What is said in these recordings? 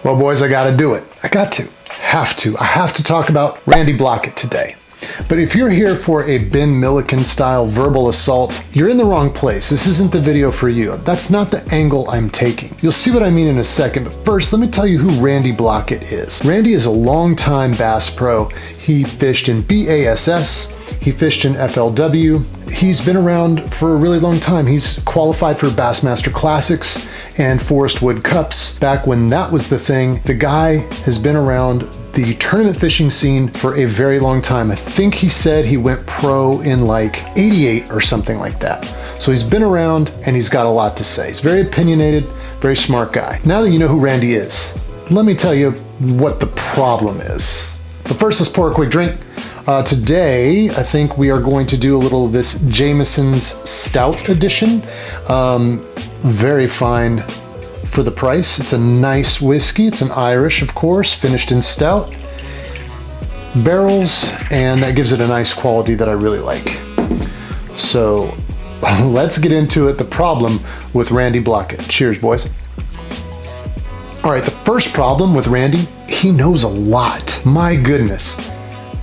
Well, boys, I gotta do it. I have to talk about Randy Blaukat today. But if you're here for a Ben Milliken style verbal assault, you're in the wrong place. This isn't the video for you. That's not the angle I'm taking. You'll see what I mean in a second, but first, let me tell you who Randy Blaukat is. Randy is a longtime bass pro. He fished in BASS, he fished in FLW. He's been around for a really long time. He's qualified for Bassmaster Classics and Forest Wood Cups back when that was the thing. The guy has been around the tournament fishing scene for a very long time. I think he said he went pro in like 88 or something like that. So he's been around and he's got a lot to say. He's very opinionated, very smart guy. Now that you know who Randy is, let me tell you what the problem is. But first, let's pour a quick drink. Today, I think we are going to do a little of this Jameson's Stout edition. Very fine for the price. It's a nice whiskey. It's an Irish, of course, finished in stout barrels, and that gives it a nice quality that I really like. So let's get into it. The problem with Randy Blaukat. Cheers, boys. All right, the first problem with Randy, he knows a lot. My goodness.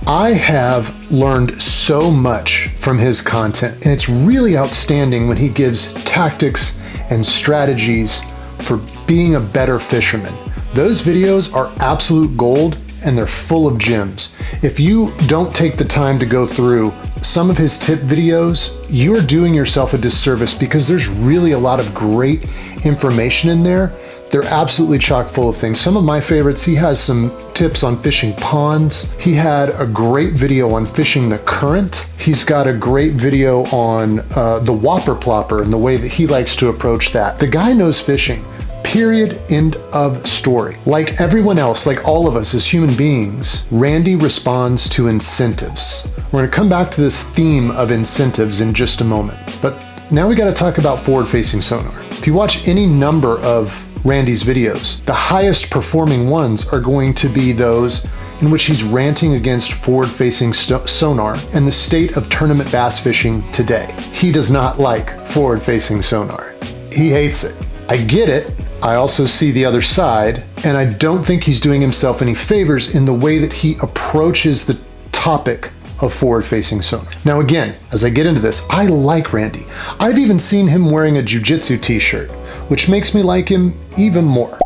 I have learned so much from his content, and it's really outstanding when he gives tactics and strategies for being a better fisherman. Those videos are absolute gold, and they're full of gems. If you don't take the time to go through some of his tip videos, you're doing yourself a disservice because there's really a lot of great information in there. They're absolutely chock full of things. Some of my favorites, he has some tips on fishing ponds. He had a great video on fishing the current. He's got a great video on the whopper plopper and the way that he likes to approach that. The guy knows fishing. Period. End of story. Like everyone else, like all of us as human beings, Randy responds to incentives. We're gonna come back to this theme of incentives in just a moment. But now we gotta talk about forward-facing sonar. If you watch any number of Randy's videos, the highest performing ones are going to be those in which he's ranting against forward-facing sonar and the state of tournament bass fishing today. He does not like forward-facing sonar. He hates it. I get it. I also see the other side, and I don't think he's doing himself any favors in the way that he approaches the topic of forward-facing sonar. Now again, as I get into this, I like Randy. I've even seen him wearing a jiu-jitsu t-shirt, which makes me like him even more.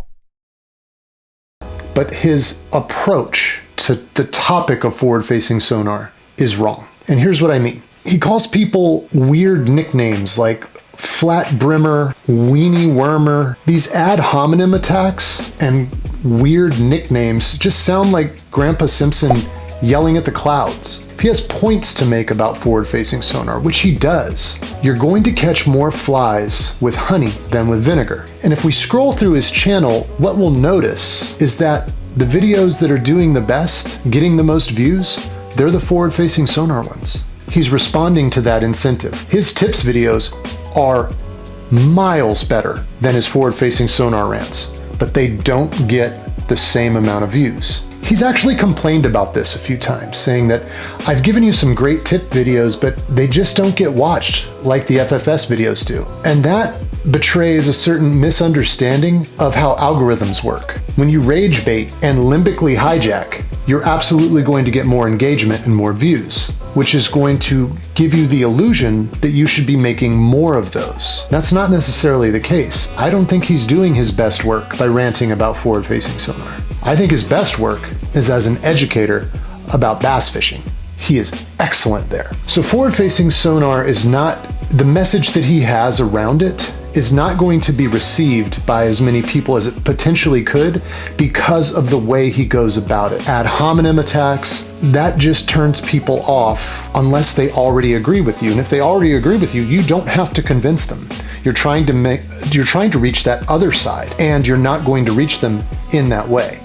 But his approach to the topic of forward-facing sonar is wrong. And here's what I mean. He calls people weird nicknames like flat brimmer, weenie wormer. These ad hominem attacks and weird nicknames just sound like Grandpa Simpson yelling at the clouds. If he has points to make about forward-facing sonar, which he does, you're going to catch more flies with honey than with vinegar. And if we scroll through his channel, what we'll notice is that the videos that are doing the best, getting the most views, they're the forward-facing sonar ones. He's responding to that incentive. His tips videos are miles better than his forward-facing sonar rants, but they don't get the same amount of views. He's actually complained about this a few times, saying that I've given you some great tip videos, but they just don't get watched like the FFS videos do. And that betrays a certain misunderstanding of how algorithms work. When you rage bait and limbically hijack, you're absolutely going to get more engagement and more views, which is going to give you the illusion that you should be making more of those. That's not necessarily the case. I don't think he's doing his best work by ranting about forward-facing sonar. I think his best work is as an educator about bass fishing. He is excellent there. So forward-facing sonar is not, the message that he has around it is not going to be received by as many people as it potentially could because of the way he goes about it. Ad hominem attacks, that just turns people off unless they already agree with you. And if they already agree with you, you don't have to convince them. You're trying to reach that other side, and you're not going to reach them in that way.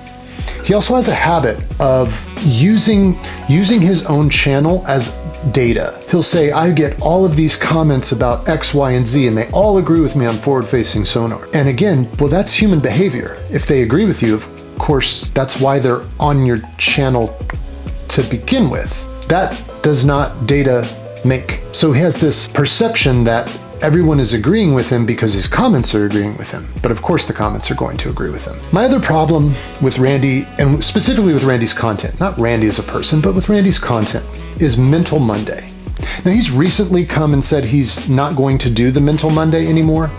He also has a habit of using his own channel as data. He'll say, I get all of these comments about X, Y, and Z, and they all agree with me on forward-facing sonar. And again, well, that's human behavior. If they agree with you, of course, that's why they're on your channel to begin with. That does not data make. So he has this perception that everyone is agreeing with him because his comments are agreeing with him. But of course the comments are going to agree with him. My other problem with Randy, and specifically with Randy's content, not Randy as a person, but with Randy's content, is Mental Monday. Now, he's recently come and said he's not going to do the Mental Monday anymore.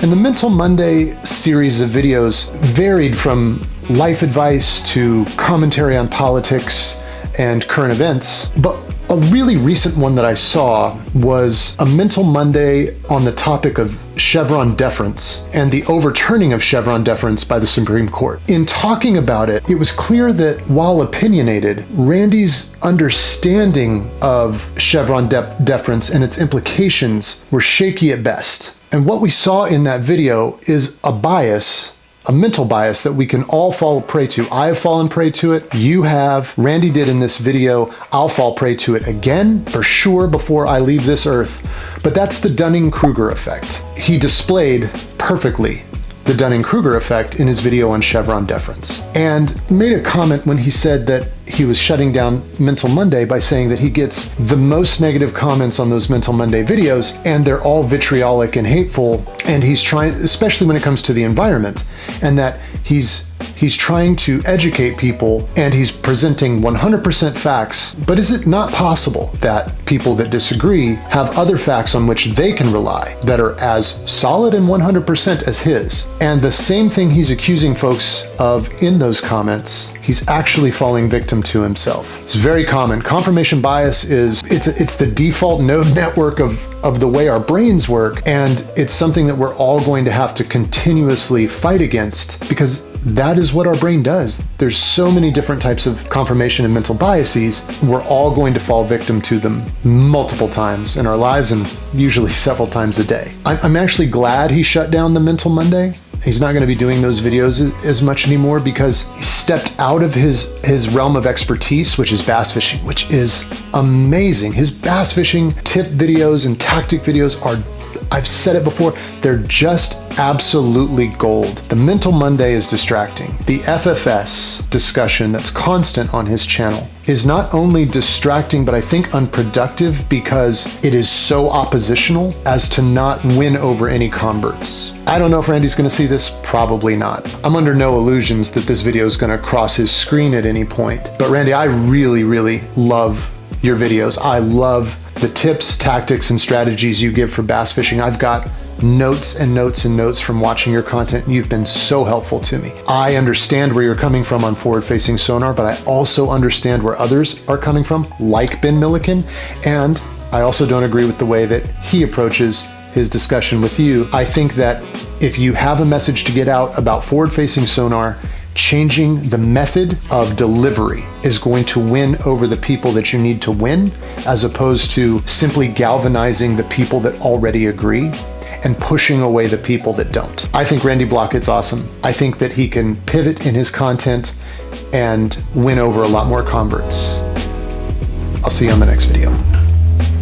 And the Mental Monday series of videos varied from life advice to commentary on politics and current events. But a really recent one that I saw was a Mental Monday on the topic of Chevron deference and the overturning of Chevron deference by the Supreme Court. In talking about it, it was clear that while opinionated, Randy's understanding of Chevron deference and its implications were shaky at best. And what we saw in that video is a bias, a mental bias that we can all fall prey to. I have fallen prey to it. You have. Randy did in this video. I'll fall prey to it again, for sure, before I leave this earth. But that's the Dunning-Kruger effect. He displayed perfectly the Dunning-Kruger effect in his video on Chevron deference, and made a comment when he said that he was shutting down Mental Monday by saying that he gets the most negative comments on those Mental Monday videos, and they're all vitriolic and hateful, and he's trying, especially when it comes to the environment, and that he's trying to educate people and he's presenting 100% facts. But is it not possible that people that disagree have other facts on which they can rely that are as solid and 100% as his? And the same thing he's accusing folks of in those comments, he's actually falling victim to himself. It's very common. Confirmation bias it's the default node network of the way our brains work, and it's something that we're all going to have to continuously fight against, because that is what our brain does. There's so many different types of confirmation and mental biases. We're all going to fall victim to them multiple times in our lives, and usually several times a day. I'm actually glad he shut down the Mental Monday. He's not going to be doing those videos as much anymore, because he stepped out of his realm of expertise, which is bass fishing, which is amazing. His bass fishing tip videos and tactic videos are, I've said it before, they're just absolutely gold. The Mental Monday is distracting. The FFS discussion that's constant on his channel is not only distracting, but I think unproductive, because it is so oppositional as to not win over any converts. I don't know if Randy's going to see this, probably not. I'm under no illusions that this video is going to cross his screen at any point. But Randy, I really, really love your videos. I love the tips, tactics, and strategies you give for bass fishing. I've got notes and notes and notes from watching your content. You've been so helpful to me. I understand where you're coming from on forward-facing sonar, but I also understand where others are coming from, like Ben Milliken, and I also don't agree with the way that he approaches his discussion with you. I think that if you have a message to get out about forward-facing sonar, changing the method of delivery is going to win over the people that you need to win, as opposed to simply galvanizing the people that already agree and pushing away the people that don't. I think Randy Blaukat's awesome. I think that he can pivot in his content and win over a lot more converts. I'll see you on the next video.